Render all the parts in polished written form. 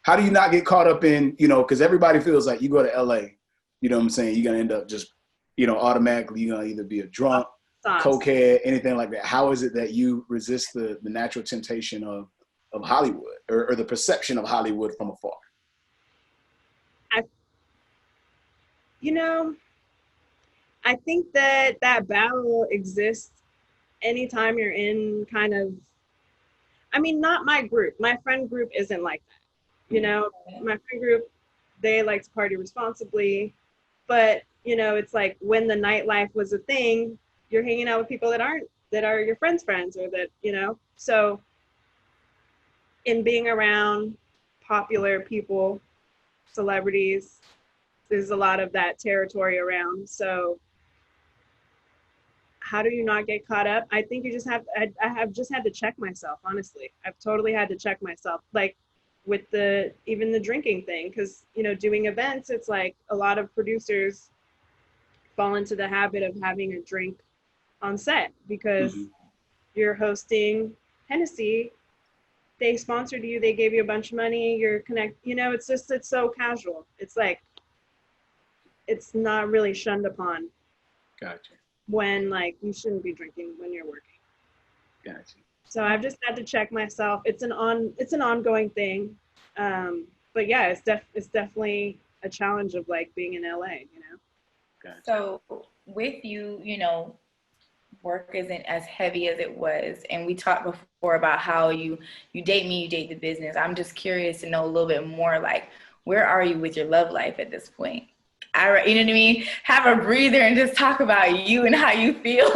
how do you not get caught up in, you know, because everybody feels like you go to LA, you know what I'm saying, you're going to end up just, you know, automatically you're going to either be a drunk, cokehead, anything like that. How is it that you resist the natural temptation of Hollywood or the perception of Hollywood from afar? I think that battle exists anytime you're in kind of, I mean, not my group. My friend group isn't like that. You know, my friend group, they like to party responsibly. But, you know, it's like when the nightlife was a thing, you're hanging out with people that are your friends' friends or that, you know. So in being around popular people, celebrities, there's a lot of that territory around. So how do you not get caught up? I think you just have, I have just had to check myself, honestly. I've totally had to check myself, like with even the drinking thing, because, you know, doing events, it's like a lot of producers fall into the habit of having a drink on set because you're hosting Hennessy, they sponsored you, they gave you a bunch of money, you're you know, it's so casual. It's like, it's not really shunned upon. Gotcha. When like you shouldn't be drinking when you're working. Gotcha. So I've just had to check myself. It's an ongoing thing. But yeah, it's definitely a challenge of like being in LA, you know. Gotcha. So with you, you know, work isn't as heavy as it was, and we talked before about how you date me, you date the business. I'm just curious to know a little bit more, like, where are you with your love life at this point? You know what I mean? Have a breather and just talk about you and how you feel.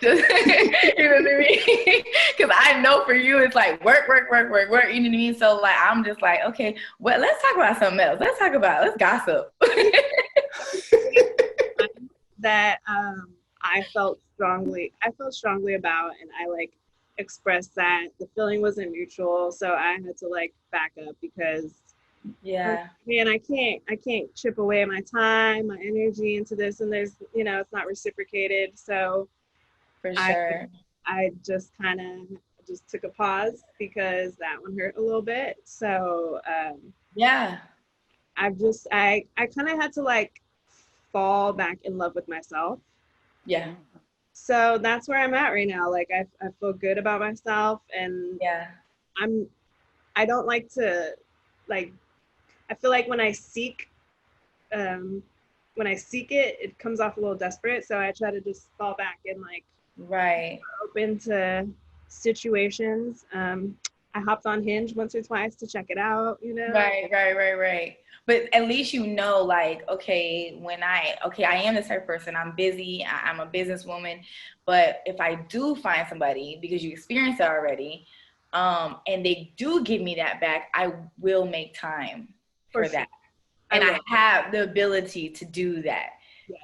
Just, you know what I mean? Because I know for you, it's like work, you know what I mean? So like, I'm just like, okay, well, let's talk about something else. Let's gossip. That I felt strongly about, and I like expressed that the feeling wasn't mutual. So I had to like back up because man, I can't chip away my time, my energy into this, and there's, you know, it's not reciprocated. So for sure, I just kind of just took a pause because that one hurt a little bit. So I kind of had to like fall back in love with myself. Yeah. So that's where I'm at right now. Like I feel good about myself, and I don't like to like. I feel like when I seek it, it comes off a little desperate. So I try to just fall back and like open to situations. I hopped on Hinge once or twice to check it out, you know? Right. But at least you know, like, okay, I am this type of person. I'm busy. I'm a businesswoman. But if I do find somebody, because you experienced it already, and they do give me that back, I will make time for that. And I have the ability to do that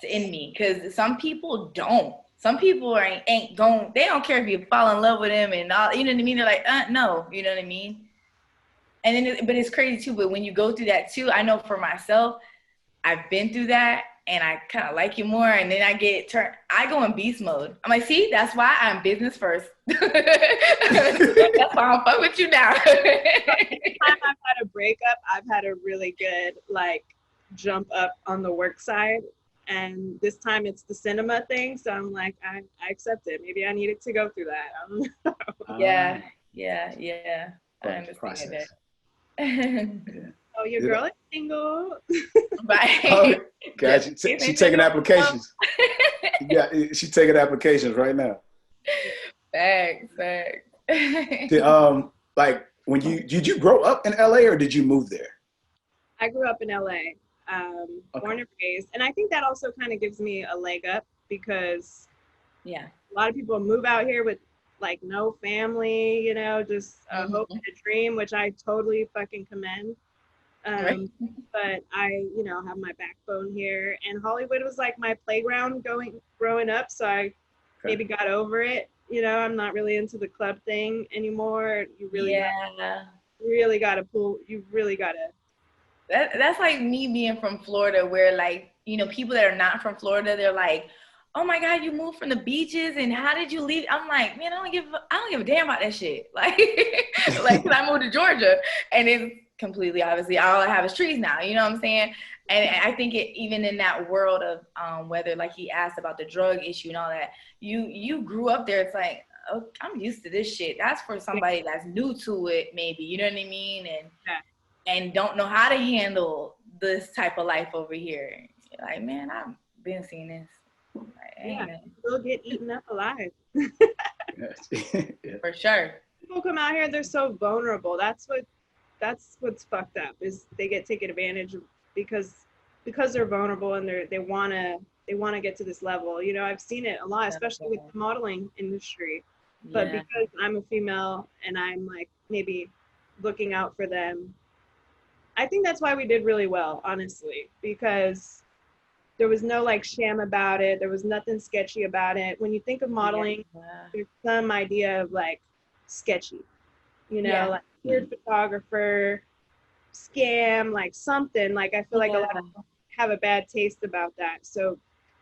in me, because some people don't. Some people ain't going, they don't care if you fall in love with them and all, you know what I mean? They're like, no, you know what I mean? And then, but it's crazy too, but when you go through that too, I know for myself, I've been through that and I kind of like you more, and then I go in beast mode. I'm like, see, that's why I'm business first. That's why I'm fuck with you now. Every time I've had a breakup, I've had a really good like jump up on the work side. And this time it's the cinema thing. So I'm like, I accept it. Maybe I needed to go through that. I don't know. Yeah. I understand that. Oh, your girl is single. Right. Oh, God, she's taking applications. She's taking applications right now. Thanks. Like, did you grow up in LA or did you move there? I grew up in LA, born and raised. And I think that also kind of gives me a leg up because a lot of people move out here with like no family, you know, just a hope and a dream, which I totally fucking commend. But I, you know, have my backbone here, and Hollywood was like my playground growing up. So I maybe got over it. You know, I'm not really into the club thing anymore. You really, got to. That's like me being from Florida, where like, you know, people that are not from Florida, they're like, oh my God, you moved from the beaches and how did you leave? I'm like, man, I don't give a damn about that shit. Like, 'cause I moved to Georgia, and it's completely, obviously, all I have is trees now, you know what I'm saying? And I think even in that world of whether, like he asked about the drug issue and all that, you grew up there, it's like, oh, I'm used to this shit. That's for somebody that's new to it, maybe, you know what I mean? And don't know how to handle this type of life over here. You're like, man, I've been seeing this. Like, we'll get eaten up alive. For sure. People come out here, they're so vulnerable. That's what's fucked up, is they get taken advantage of because they're vulnerable and they wanna get to this level. You know, I've seen it a lot, especially with the modeling industry. But because I'm a female and I'm like maybe looking out for them, I think that's why we did really well, honestly, because there was no like sham about it. There was nothing sketchy about it. When you think of modeling, there's some idea of like sketchy, you know, like weird photographer, scam, like something. Like I feel like a lot of people have a bad taste about that. So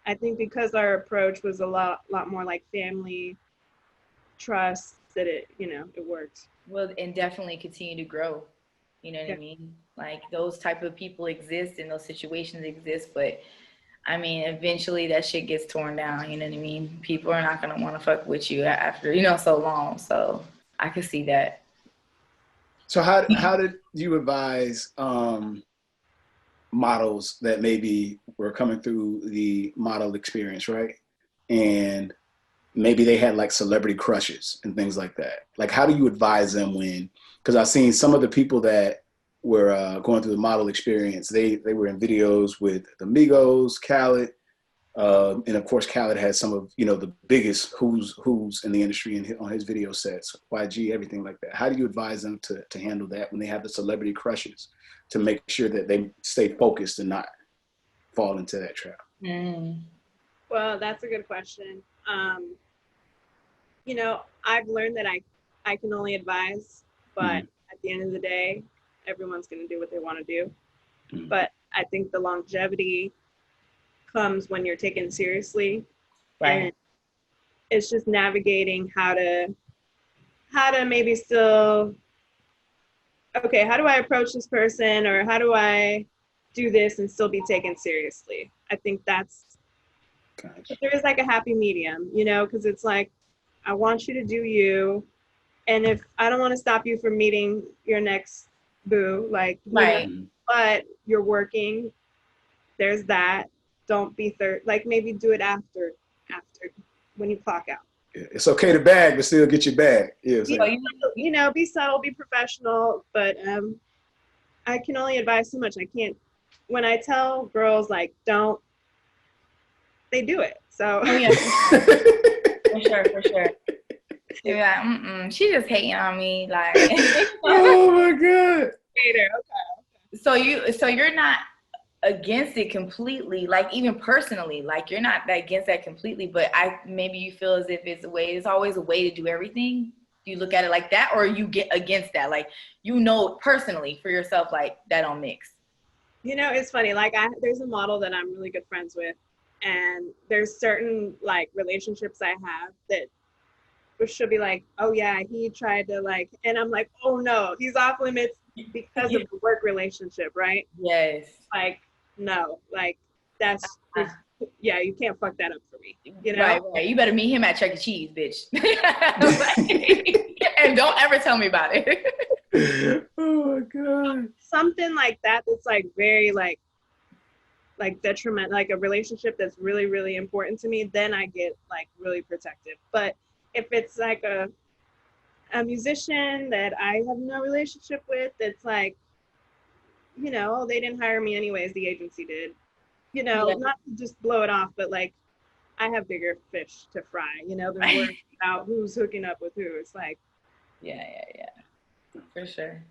I think because our approach was a lot more like family trust, that it worked. Well, and definitely continue to grow. You know what I mean? Like those type of people exist and those situations exist, but I mean, eventually that shit gets torn down. You know what I mean? People are not gonna want to fuck with you after so long. So I can see that. So how did you advise models that maybe were coming through the model experience, right? And maybe they had like celebrity crushes and things like that. Like, how do you advise them because I've seen some of the people that were going through the model experience, they were in videos with the Migos, Khaled, and of course Khaled had some of the biggest who's in the industry on his video sets, YG, everything like that. How do you advise them to handle that when they have the celebrity crushes, to make sure that they stay focused and not fall into that trap? Well, that's a good question. I've learned that I can only advise, but at the end of the day, everyone's going to do what they want to do. But I think the longevity comes when you're taken seriously. Right. And it's just navigating how to maybe still, okay, how do I approach this person, or how do I do this and still be taken seriously? I think that's, there is like a happy medium, because it's like, I want you to do you. And if I don't want to stop you from meeting your next boo, like, but you're working, there's that. Don't be like maybe do it after when you clock out. It's okay to bag, but still get your bag. Be subtle, be professional, but I can only advise so much. I can't, when I tell girls like don't, they do it. So for sure. They're like, she just hating on me, like. Oh my god. Okay. So you're not against it completely, like even personally, like you're not against that completely, but maybe you feel as if it's always a way to do everything. Do you look at it like that, or you get against that, like personally for yourself, like that don't mix? It's funny, like there's a model that I'm really good friends with, and there's certain like relationships I have that she'll be like, oh yeah, he tried to like, and I'm like, oh no, he's off limits because of the work relationship, right? Yes. Like, no, like that's you can't fuck that up for me. Right. You better meet him at Chuck E. Cheese, bitch. And don't ever tell me about it. Oh my god. Something like that that's like very like detriment, like a relationship that's really, really important to me, then I get like really protective. But if it's like a musician that I have no relationship with, that's like, they didn't hire me anyways, the agency did, not to just blow it off, but like I have bigger fish to fry, than worrying about who's hooking up with who. It's like, yeah, for sure.